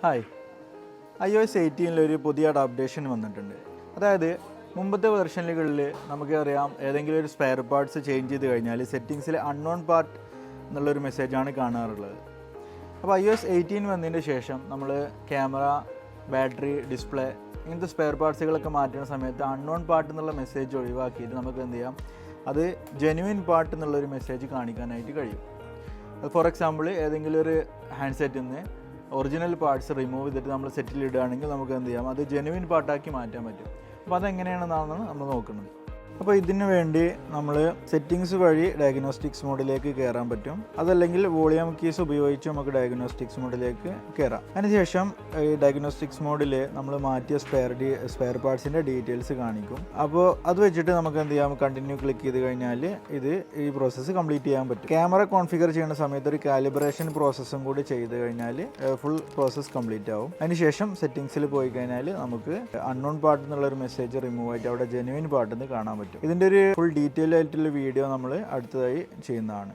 Hi, iOS 18 ഒരു പുതിയ updation വന്നിട്ടുണ്ട്. അതായത് മുമ്പത്തെ വെർഷനുകളിൽ നമുക്കറിയാം ഏതെങ്കിലും ഒരു സ്പെയർ പാർട്സ് ചേഞ്ച് ചെയ്ത് കഴിഞ്ഞാൽ സെറ്റിങ്സിൽ അൺനോൺ പാർട്ട് എന്നുള്ളൊരു മെസ്സേജാണ് കാണാറുള്ളത്. അപ്പോൾ iOS 18 വന്നതിന് ശേഷം നമ്മൾ ക്യാമറ, ബാറ്ററി, ഡിസ്പ്ലേ ഇങ്ങനത്തെ സ്പെയർ പാർട്സുകളൊക്കെ മാറ്റുന്ന സമയത്ത് അൺനോൺ പാർട്ട് എന്നുള്ള മെസ്സേജ് ഒഴിവാക്കിയിട്ട് നമുക്ക് എന്ത് ചെയ്യാം, അത് ജെന്യുവിൻ പാർട്ട് എന്നുള്ളൊരു മെസ്സേജ് കാണിക്കാനായിട്ട് കഴിയും. ഫോർ എക്സാമ്പിൾ ഏതെങ്കിലും ഒരു ഹാൻഡ് സെറ്റിൽ നിന്ന് ഒറിജിനൽ പാർട്സ് റിമൂവ് ചെയ്തിട്ട് നമ്മൾ സെറ്റിൽ ഇടുകയാണെങ്കിൽ നമുക്ക് എന്ത് ചെയ്യാം, അത് ജെനുവിൻ പാർട്ടാക്കി മാറ്റാൻ പറ്റും. അപ്പോൾ അതെങ്ങനെയാണെന്നാണ് നമ്മൾ നോക്കുന്നത്. അപ്പോൾ ഇതിന് വേണ്ടി നമ്മൾ സെറ്റിങ്സ് വഴി ഡയഗ്നോസ്റ്റിക്സ് മോഡിലേക്ക് കയറാൻ പറ്റും. അതല്ലെങ്കിൽ വോളിയം കീസ് ഉപയോഗിച്ച് നമുക്ക് ഡയഗ്നോസ്റ്റിക്സ് മോഡിലേക്ക് കയറാം. അതിനുശേഷം ഈ ഡയഗ്നോസ്റ്റിക്സ് മോഡിൽ നമ്മൾ മാറ്റിയ സ്പെയർ പാർട്സിൻ്റെ ഡീറ്റെയിൽസ് കാണിക്കും. അപ്പോൾ അത് വെച്ചിട്ട് നമുക്ക് എന്ത് ചെയ്യാം, കണ്ടിന്യൂ ക്ലിക്ക് ചെയ്ത് കഴിഞ്ഞാൽ ഈ പ്രോസസ്സ് കംപ്ലീറ്റ് ചെയ്യാൻ പറ്റും. ക്യാമറ കോൺഫിഗർ ചെയ്യുന്ന സമയത്ത് ഒരു കാലിബ്രേഷൻ പ്രോസസ്സും കൂടി ചെയ്ത് കഴിഞ്ഞാൽ ഫുൾ പ്രോസസ്സ് കംപ്ലീറ്റ് ആവും. അതിനുശേഷം സെറ്റിങ്സിൽ പോയി കഴിഞ്ഞാൽ നമുക്ക് അൺനോൺ പാർട്ട് എന്നുള്ളൊരു മെസ്സേജ് റിമൂവ് ആയിട്ട് അവിടെ ജെനുവിൻ പാർട്ട് എന്ന് കാണാൻ പറ്റും. ഇതിൻ്റെ ഒരു ഫുൾ ഡീറ്റെയിൽ ആയിട്ടുള്ള വീഡിയോ നമ്മൾ അടുത്തതായി ചെയ്യുന്നതാണ്.